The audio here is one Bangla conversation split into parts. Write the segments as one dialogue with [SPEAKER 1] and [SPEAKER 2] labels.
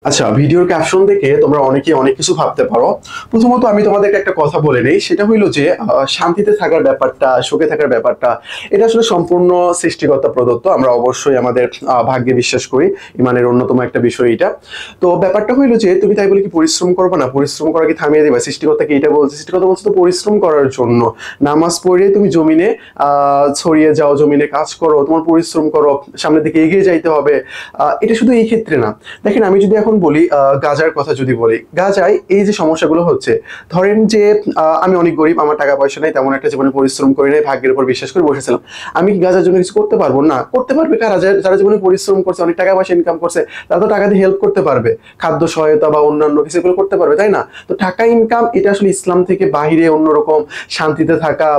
[SPEAKER 1] আচ্ছা, ভিডিওর ক্যাপশন দেখে তোমরা অনেকে অনেক কিছু ভাবতে পারো। প্রথমত আমি তোমাদেরকে একটা কথা বলে নেই, সেটা হইলো যে শান্তিতে থাকার ব্যাপারটা, সুখে থাকার ব্যাপারটা, এটা আসলে সম্পূর্ণ সৃষ্টিকর্তা প্রদত্ত। আমরা অবশ্যই আমাদের ভাগ্যে বিশ্বাস করি, ইমানের অন্যতম একটা বিষয় এটা। তো ব্যাপারটা হইলো যে তুমি তাই বলে কি পরিশ্রম করবে না? পরিশ্রম করা কি থামিয়ে দিবা? সৃষ্টিকর্তা কি এটা বলছে? সৃষ্টিকর্তা বলছে তো পরিশ্রম করার জন্য। নামাজ পড়ে তুমি জমিনে ছড়িয়ে যাও, জমিনে কাজ করো, তোমার পরিশ্রম করো, সামনের দিকে এগিয়ে যাইতে হবে। এটা শুধু এই ক্ষেত্রে না। দেখেন, আমি যদি এখন বলি গাঁজার কথা, যদি বলি গাঁজায় এই যে সমস্যাগুলো হচ্ছে, ধরেন যে আমি অনেক গরিব, আমার টাকা পয়সা নেই, তেমন একটা জীবনে পরিশ্রম করি নাই, ভাগ্যের উপর বিশ্বাস করে বসেছিলাম। আমি কি গাঁজার জন্য কিছু করতে পারবো? না। করতে পারবে কারা? যারা জীবনে পরিশ্রম করছে, অনেক টাকা পয়সা ইনকাম করছে, তারা তো টাকা দিয়ে হেল্প করতে পারবে, খাদ্য সহায়তা বা অন্যান্য কিছু এগুলো করতে পারবে, তাই না? তো টাকা ইনকাম এটা আসলে ইসলাম থেকে বাহিরে অন্যরকম শান্তিতে থাকা,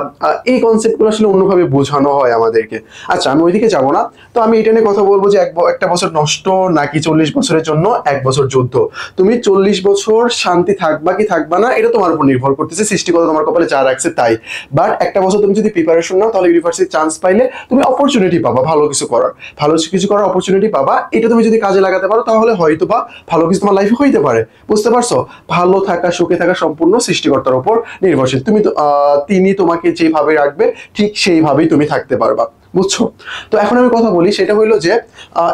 [SPEAKER 1] এই কনসেপ্টগুলো আসলে অন্যভাবে বোঝানো হয় আমাদেরকে। আচ্ছা, আমি ওইদিকে যাবো না। তো আমি এটা নিয়ে কথা বলবো যে একটা বছর নষ্ট নাকি 40 বছরের জন্য 1 বছর যুদ্ধ। তুমি 40 বছর শান্তি থাকবা কি থাকবা না, এটা তোমার উপর নির্ভর করতেছে, সৃষ্টিকর্তা তোমার কপালে যা রাখছে তাই। বাট একটা বছর তুমি যদি প্রিপারেশন নাও, তাহলে ইউনিভার্সিটি চান্স পাইলে তুমি অপরচুনিটি পাবা ভালো কিছু করার, ভালো কিছু করার অপরচুনিটি পাবা। এটা তুমি যদি কাজে লাগাতে পারো, তাহলে হয়তো বা ভালো কিছু তোমার লাইফে হইতে পারে। বুঝতে পারছো? ভালো থাকা, সুখে থাকা সম্পূর্ণ সৃষ্টিকর্তার উপর নির্ভরশীল। তুমি তো তিনি তোমাকে যেভাবে রাখবে ঠিক সেইভাবেই তুমি থাকতে পারবা। বুঝছো? তো এখন আমি কথা বলি, সেটা হইলো যে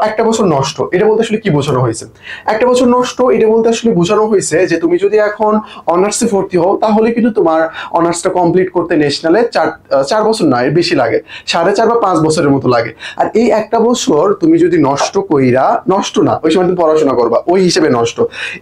[SPEAKER 1] একটা বছর নষ্ট এটা বলতে আসলে কি বোঝানো হয়েছে? একটা বছর নষ্ট এটা বলতে আসলে বোঝানো হয়েছে যে তুমি যদি এখন অনার্সে ভর্তি হও, তাহলে কিন্তু তোমার অনার্সটা কমপ্লিট করতে ন্যাশনালে 4 বছর না, এর বেশি লাগে, 4.5 বা 5 বছরের মতো লাগে। আর এই একটা বছর তুমি যদি নষ্ট কইরা, নষ্ট না, ওই সময় তুমি পড়াশোনা করবা, ওই হিসেবে নষ্ট।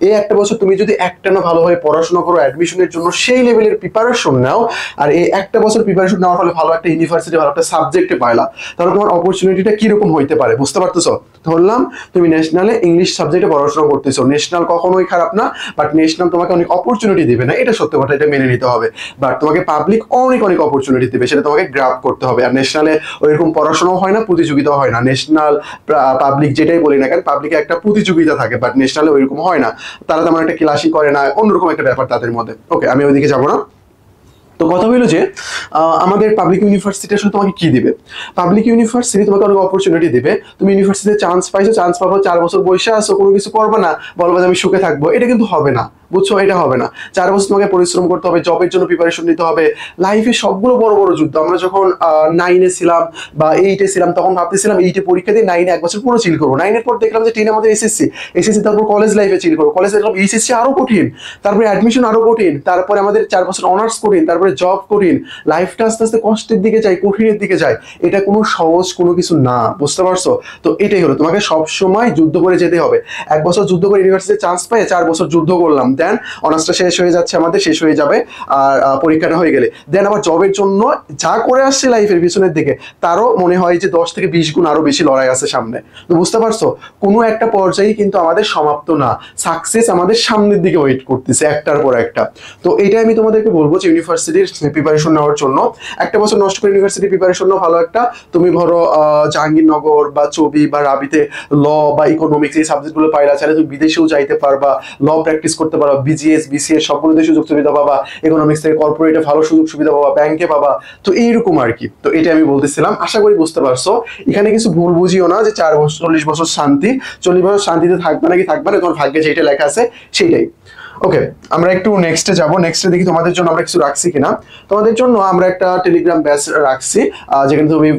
[SPEAKER 1] এই একটা বছর তুমি যদি একটানা ভালোভাবে পড়াশোনা করো, অ্যাডমিশনের জন্য সেই লেভেলের প্রিপারেশন নাও, আর এই একটা বছর প্রিপারেশন নেওয়ার ফলে ভালো একটা ইউনিভার্সিটি, ভালো একটা সাবজেক্টে পাইলা, তাহলে তোমার অপরচুনিটিটা কিরকম হইতে পারে, বুঝতে পারতেছো? ধরলাম তুমি ন্যাশনালে ইংলিশ সাবজেক্টে পড়াশোনা করতেছো, ন্যাশনাল কখনোই খারাপ না, বাট ন্যাশনাল তোমাকে অনেক অপরচুনিটি দিবে না, এটা সত্য কথা, এটা মেনে নিতে হবে। বাট তোমাকে পাবলিক অনেক অনেক অপরচুনিটি দিবে, সেটা তোমাকে গ্র্যাব করতে হবে। আর ন্যাশনালে ওইরকম পড়াশোনাও হয় না, প্রতিযোগিতাও হয় না। ন্যাশনাল পাবলিক যেটাই বলি না কেন, পাবলিকে একটা প্রতিযোগিতা থাকে, বাট ন্যাশনালে ওইরকম হয় না। তারা তেমন একটা ক্লাসই করে না, অন্যরকম একটা ব্যাপার তাদের মধ্যে। ওকে, আমি ওইদিকে যাবো না। তো কথা হইলো যে আমাদের পাবলিক ইউনিভার্সিটি আসলে তোমাকে কি দিবে? পাবলিক ইউনিভার্সিটি তোমাকে অনেক অপরচুনিটি দিবে। তুমি ইউনিভার্সিটিতে চান্স পাইছো, চান্স পাবো, 4 বছর বসে আসো, কোনো কিছু করবে না, বলবো যে আমি সুখে থাকবো, এটা কিন্তু হবে না। বুঝছো? এটা হবে না। 4 বছর তোমাকে পরিশ্রম করতে হবে, জবের জন্য প্রিপারেশন নিতে হবে। লাইফে সবগুলো বড় বড় যুদ্ধ। আমরা যখন 9-এ ছিলাম বা 8-এ ছিলাম, তখন ভাবতেছিলাম 8-এ পরীক্ষা দিয়ে 9-এ 1 বছর পুরো চিল করবো। 9-এর পর দেখলাম যে 10 আমাদের এসএসসি, এসএসসি তারপর কলেজ লাইফে চিল করবো, কলেজে দেখলাম এইচএসসি আরো কঠিন, তারপরে অ্যাডমিশন আরো কঠিন, তারপরে আমাদের 4 বছর অনার্স কঠিন, তারপরে জব কঠিন। লাইফটা আস্তে আস্তে কষ্টের দিকে যায়, কঠিনের দিকে যায়। এটা কোনো সহজ কোনো কিছু না, বুঝতে পারছো? তো এটাই হলো, তোমাকে সবসময় যুদ্ধ করে যেতে হবে। 1 বছর যুদ্ধ করে ইউনিভার্সিটিতে চান্স পেয়ে 4 বছর যুদ্ধ করলাম, দেন অনার্সটা শেষ হয়ে যাচ্ছে, আমাদের শেষ হয়ে যাবে, আর পরীক্ষাটা হয়ে গেলে দেন আবার জবের জন্য যা করে আসছে লাইফের পিছনের দিকে, তারও মনে হয় যে 10 থেকে 20 গুণ আরো বেশি লড়াই আছে সামনে। তো বুঝতে পারছো, কোনো একটা পর্যায়ে কিন্তু আমাদের সমাপ্ত না, সাকসেস আমাদের সামনের দিকে ওয়েট করতেছে একটার পর একটা। তো এইটাই আমি তোমাদেরকে বলবো যে ইউনিভার্সিটির প্রিপারেশন নেওয়ার জন্য একটা বছর নষ্ট করে ইউনিভার্সিটি প্রিপারেশন নাও ভালো একটা। তুমি ধরো জাহাঙ্গীরনগর বা চবি বা রাবিতে ল বা ইকোনমিক্স এই সাবজেক্টগুলো পাইলা, চাইলে তুমি বিদেশেও যাইতে পারবা, ল প্র্যাকটিস করতে পারবা, বিজিএস বিসিএস সবগুলোতে সুযোগ সুবিধা পাবা, ইকোনমিক্স থেকে কর্পোরেটে ভালো সুযোগ সুবিধা পাবা, ব্যাংকে পাবা। তো এইরকম আর কি। তো এটা আমি বলতেছিলাম, আশা করি বুঝতে পারছো। এখানে কিছু ভুল বুঝিও না যে 4 বছর 40 বছর শান্তি, 40 বছর শান্তিতে থাকবে নাকি থাকবে না, তোমার ভাগ্যে যেটা লেখা আছে সেইটাই। ওকে, আমরা একটু নেক্সটে যাব। নেক্সটে দেখি তোমাদের জন্য আমরা কিছু রাখছি কিনা। তোমাদের জন্য আমরা একটা টেলিগ্রাম ব্যাচ রাখছি, যেখানে তুমি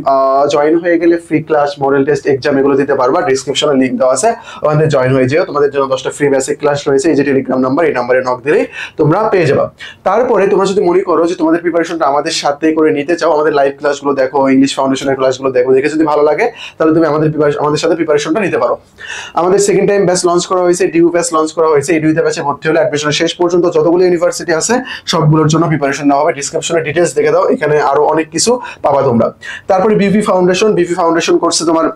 [SPEAKER 1] জয়েন হয়ে গেলে free class, model test, exam এগুলো দিতে পারবা। ডিসক্রিপশনে লিংক দেওয়া আছে, ওখানে জয়েন হয়ে যেও। তোমাদের জন্য 10টা ফ্রি বেসিক ক্লাস রয়েছে, এই যে টেলিগ্রাম নাম্বার, এই নাম্বারে নক দিলেই তোমরা পেয়ে যাবা। তারপরে তোমরা যদি মনে করো যে তোমাদের প্রিপারেশনটা আমাদের সাথে করে নিতে চাও, আমাদের লাইভ ক্লাসগুলো দেখো, ইংলিশ ফাউন্ডেশনের ক্লাসগুলো দেখো, দেখে যদি ভালো লাগে, তাহলে তুমি আমাদের সাথে প্রিপারেশনটা নিতে পারো। আমাদের সেকেন্ড টাইম ব্যাচ লঞ্চ করা হয়েছে, ডিউ ব্যাচ লঞ্চ করা হয়েছে। এই ডিউতে ব্যাচে ভর্তি হলে অ্যাডমিশনের শেষ পর্যন্ত যতগুলো ইউনিভার্সিটি আছে সবগুলোর জন্য প্রিপারেশন নেওয়া হবে। ডিসক্রিপশনে ডিটেইলস দেখে দাও, এখানে আরো অনেক কিছু পাবা তোমরা। তারপরে বিপি ফাউন্ডেশন কোর্সে তোমার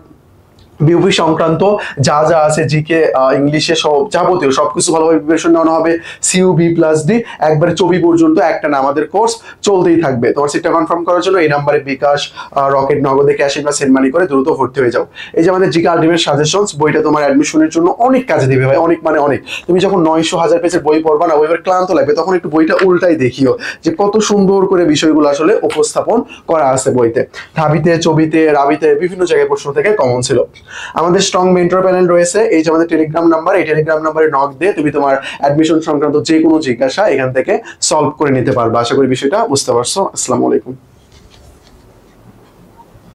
[SPEAKER 1] বিউপি সংক্রান্ত যা যা আছে, জিকে, ইংলিশে সব যাবতীয় সবকিছু ভালোভাবে প্রিপারেশন নেওয়া হবে। CUB+D একবারে 24 পর্যন্ত একটা না, আমাদের কোর্স চলতেই থাকবে। তোমার সিটটা কনফার্ম করার জন্য এই নাম্বারে বিকাশ, রকেট, নগদে, ক্যাশ বা সেন্ড মানি করে দ্রুত ভর্তি হয়ে যাও। এই যে আমাদের জিকে আলটিমেট সাজেশনস বইটা তোমার অ্যাডমিশনের জন্য অনেক কাজে দিবে ভাই, অনেক মানে অনেক। তুমি যখন 900-1000 পেজের বই পড়বা না, ওইবার ক্লান্ত লাগবে, তখন একটু বইটা উল্টাই দেখিও যে কত সুন্দর করে বিষয়গুলো আসলে উপস্থাপন করা আছে বইতে। ঢাবিতে, চবিতে, রাবিতে বিভিন্ন জায়গায় প্রশ্ন থেকে কমন ছিল। আমাদের স্ট্রং মেন্টর প্যানেল রয়েছে, এই যে আমাদের টেলিগ্রাম নাম্বার, এই টেলিগ্রাম নাম্বারে নক দিয়ে তুমি তোমার অ্যাডমিশন সংক্রান্ত যে কোনো জিজ্ঞাসা এখান থেকে সলভ করে নিতে পারবে। আশা করি বিষয়টা বুঝতে পারছো। আসসালামু আলাইকুম।